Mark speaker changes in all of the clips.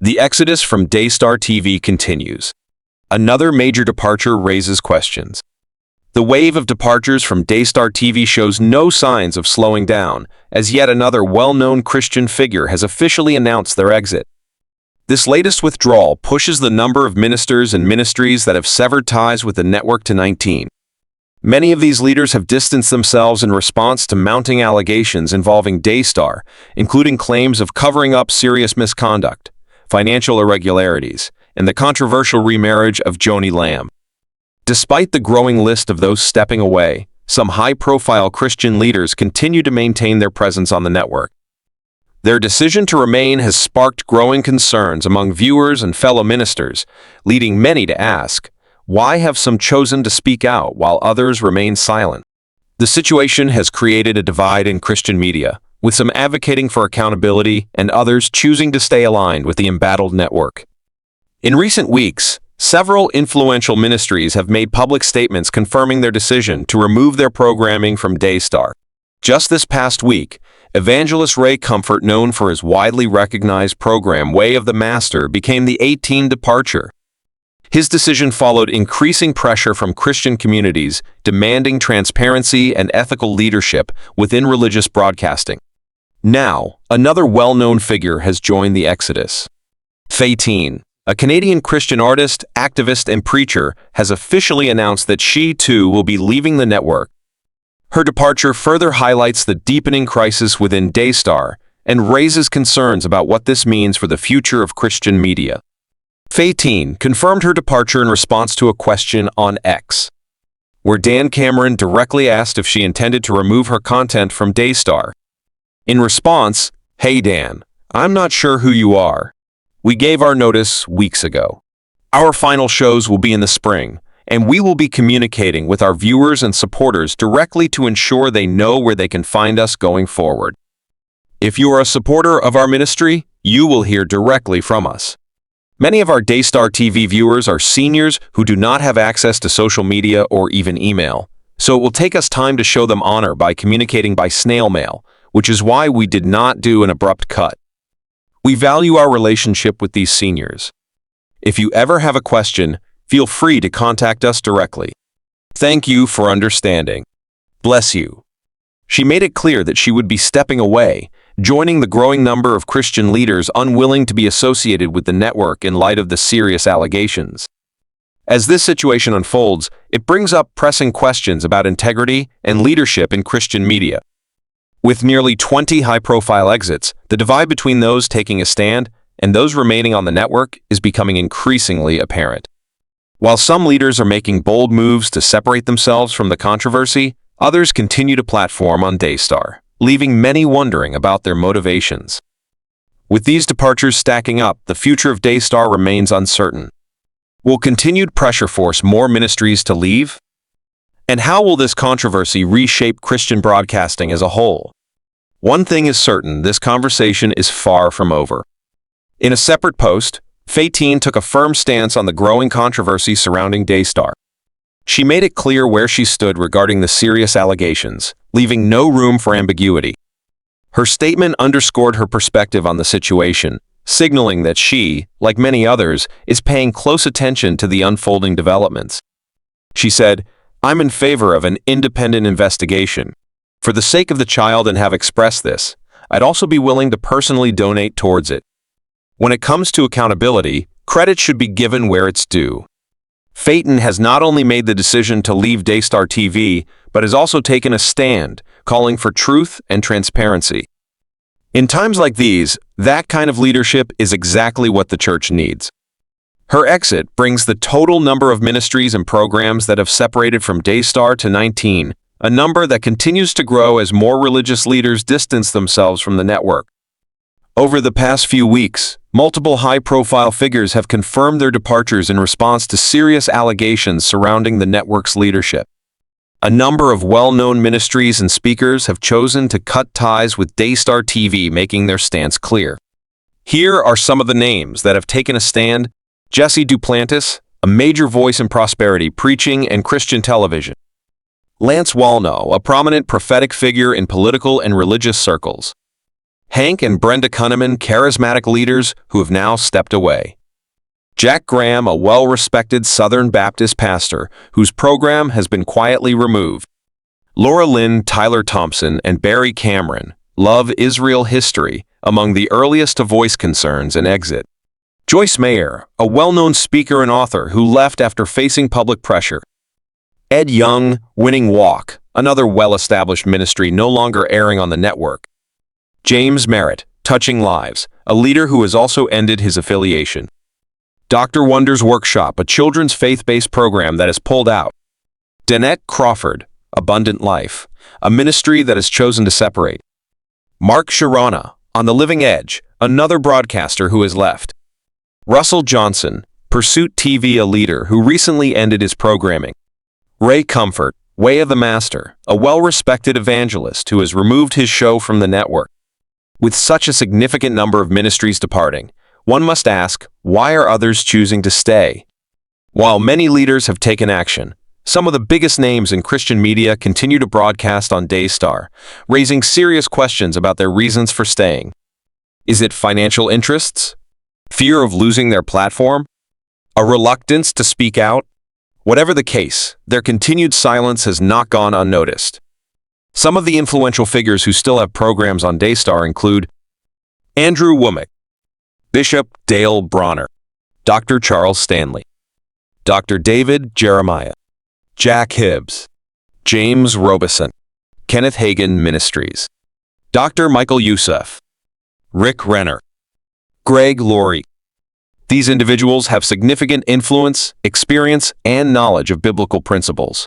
Speaker 1: The exodus from Daystar TV continues. Another major departure raises questions. The wave of departures from Daystar TV shows no signs of slowing down, as yet another well-known Christian figure has officially announced their exit. This latest withdrawal pushes the number of ministers and ministries that have severed ties with the network to 19. Many of these leaders have distanced themselves in response to mounting allegations involving Daystar, including claims of covering up serious misconduct, financial irregularities, and the controversial remarriage of Joni Lamb. Despite the growing list of those stepping away, some high-profile Christian leaders continue to maintain their presence on the network. Their decision to remain has sparked growing concerns among viewers and fellow ministers, leading many to ask, why have some chosen to speak out while others remain silent? The situation has created a divide in Christian media, with some advocating for accountability and others choosing to stay aligned with the embattled network. In recent weeks, several influential ministries have made public statements confirming their decision to remove their programming from Daystar. Just this past week, evangelist Ray Comfort, known for his widely recognized program Way of the Master, became the 18 departure. His decision followed increasing pressure from Christian communities demanding transparency and ethical leadership within religious broadcasting. Now, another well-known figure has joined the exodus. Faytene, a Canadian Christian artist, activist, and preacher, has officially announced that she, too, will be leaving the network. Her departure further highlights the deepening crisis within Daystar and raises concerns about what this means for the future of Christian media. Faytene confirmed her departure in response to a question on X, where Dan Cameron directly asked if she intended to remove her content from Daystar. In response, "Hey Dan, I'm not sure who you are. We gave our notice weeks ago. Our final shows will be in the spring, and we will be communicating with our viewers and supporters directly to ensure they know where they can find us going forward. If you are a supporter of our ministry, you will hear directly from us." Many of our Daystar TV viewers are seniors who do not have access to social media or even email, so it will take us time to show them honor by communicating by snail mail, which is why we did not do an abrupt cut. We value our relationship with these seniors. If you ever have a question, feel free to contact us directly. Thank you for understanding. Bless you. She made it clear that she would be stepping away, joining the growing number of Christian leaders unwilling to be associated with the network in light of the serious allegations. As this situation unfolds, it brings up pressing questions about integrity and leadership in Christian media. With nearly 20 high-profile exits, the divide between those taking a stand and those remaining on the network is becoming increasingly apparent. While some leaders are making bold moves to separate themselves from the controversy, others continue to platform on Daystar, leaving many wondering about their motivations. With these departures stacking up, the future of Daystar remains uncertain. Will continued pressure force more ministries to leave? And how will this controversy reshape Christian broadcasting as a whole? One thing is certain, this conversation is far from over. In a separate post, Faytene took a firm stance on the growing controversy surrounding Daystar. She made it clear where she stood regarding the serious allegations, leaving no room for ambiguity. Her statement underscored her perspective on the situation, signaling that she, like many others, is paying close attention to the unfolding developments. She said, "I'm in favor of an independent investigation. For the sake of the child, and have expressed this, I'd also be willing to personally donate towards it. When it comes to accountability, credit should be given where it's due." Faytene has not only made the decision to leave Daystar TV, but has also taken a stand, calling for truth and transparency. In times like these, that kind of leadership is exactly what the church needs. Her exit brings the total number of ministries and programs that have separated from Daystar to 19, a number that continues to grow as more religious leaders distance themselves from the network. Over the past few weeks, multiple high-profile figures have confirmed their departures in response to serious allegations surrounding the network's leadership. A number of well-known ministries and speakers have chosen to cut ties with Daystar TV, making their stance clear. Here are some of the names that have taken a stand. Jesse Duplantis, a major voice in prosperity preaching and Christian television. Lance Wallnau, a prominent prophetic figure in political and religious circles. Hank and Brenda Kunneman, charismatic leaders who have now stepped away. Jack Graham, a well-respected Southern Baptist pastor whose program has been quietly removed. Laura Lynn, Tyler Thompson, and Barry Cameron, Love Israel History, among the earliest to voice concerns and exit. Joyce Meyer, a well-known speaker and author who left after facing public pressure. Ed Young, Winning Walk, another well-established ministry no longer airing on the network. James Merritt, Touching Lives, a leader who has also ended his affiliation. Dr. Wonder's Workshop, a children's faith-based program that has pulled out. Danette Crawford, Abundant Life, a ministry that has chosen to separate. Mark Sharana, On the Living Edge, another broadcaster who has left. Russell Johnson, Pursuit TV, a leader who recently ended his programming. Ray Comfort, Way of the Master, a well-respected evangelist who has removed his show from the network. With such a significant number of ministries departing, one must ask, why are others choosing to stay? While many leaders have taken action, some of the biggest names in Christian media continue to broadcast on Daystar, raising serious questions about their reasons for staying. Is it financial interests? Fear of losing their platform? A reluctance to speak out? Whatever the case, their continued silence has not gone unnoticed. Some of the influential figures who still have programs on Daystar include Andrew Womack, Bishop Dale Bronner, Dr. Charles Stanley, Dr. David Jeremiah, Jack Hibbs, James Robeson, Kenneth Hagin Ministries, Dr. Michael Youssef, Rick Renner, Greg Laurie. These individuals have significant influence, experience, and knowledge of biblical principles.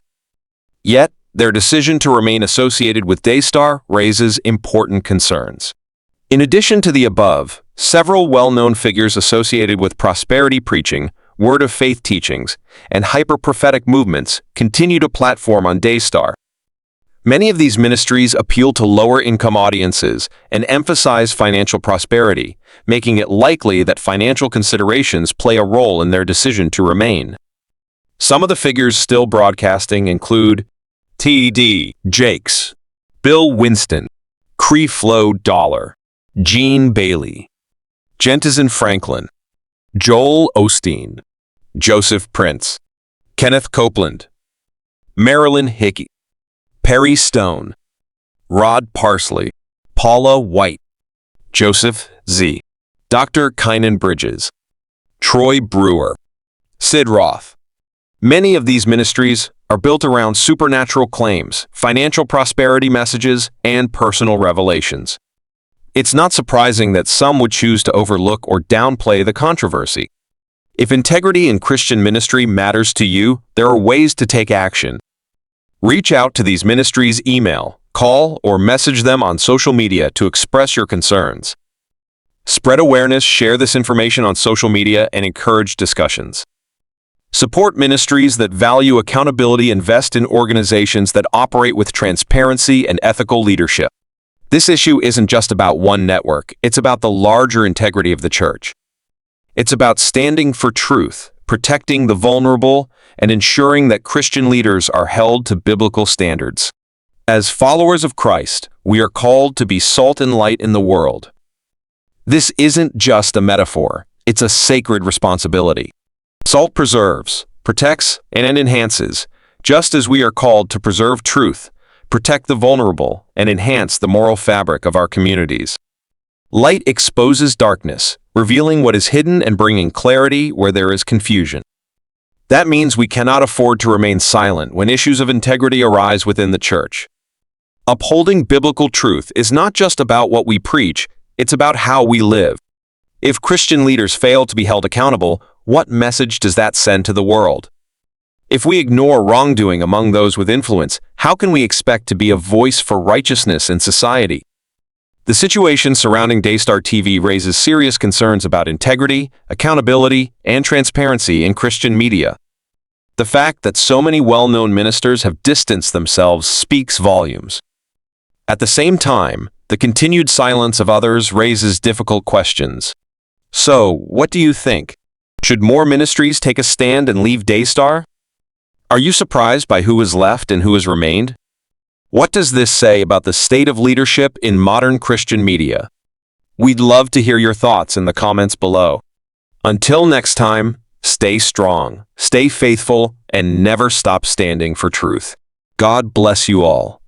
Speaker 1: Yet, their decision to remain associated with Daystar raises important concerns. In addition to the above, several well-known figures associated with prosperity preaching, word of faith teachings, and hyper-prophetic movements continue to platform on Daystar. Many of these ministries appeal to lower-income audiences and emphasize financial prosperity, making it likely that financial considerations play a role in their decision to remain. Some of the figures still broadcasting include T.D. Jakes, Bill Winston, Creflo Dollar, Gene Bailey, Jentizen Franklin, Joel Osteen, Joseph Prince, Kenneth Copeland, Marilyn Hickey, Perry Stone, Rod Parsley, Paula White, Joseph Z., Dr. Kynan Bridges, Troy Brewer, Sid Roth. Many of these ministries are built around supernatural claims, financial prosperity messages, and personal revelations. It's not surprising that some would choose to overlook or downplay the controversy. If integrity in Christian ministry matters to you, there are ways to take action. Reach out to these ministries, email, call, or message them on social media to express your concerns. Spread awareness, share this information on social media, and encourage discussions. Support ministries that value accountability, invest in organizations that operate with transparency and ethical leadership. This issue isn't just about one network, it's about the larger integrity of the church. It's about standing for truth, protecting the vulnerable, and ensuring that Christian leaders are held to biblical standards. As followers of Christ, we are called to be salt and light in the world. This isn't just a metaphor, it's a sacred responsibility. Salt preserves, protects, and enhances, just as we are called to preserve truth, protect the vulnerable, and enhance the moral fabric of our communities. Light exposes darkness, revealing what is hidden and bringing clarity where there is confusion. That means we cannot afford to remain silent when issues of integrity arise within the church. Upholding biblical truth is not just about what we preach, it's about how we live. If Christian leaders fail to be held accountable, what message does that send to the world? If we ignore wrongdoing among those with influence, how can we expect to be a voice for righteousness in society? The situation surrounding Daystar TV raises serious concerns about integrity, accountability, and transparency in Christian media. The fact that so many well-known ministers have distanced themselves speaks volumes. At the same time, the continued silence of others raises difficult questions. So, what do you think? Should more ministries take a stand and leave Daystar? Are you surprised by who has left and who has remained? What does this say about the state of leadership in modern Christian media? We'd love to hear your thoughts in the comments below. Until next time, stay strong, stay faithful, and never stop standing for truth. God bless you all.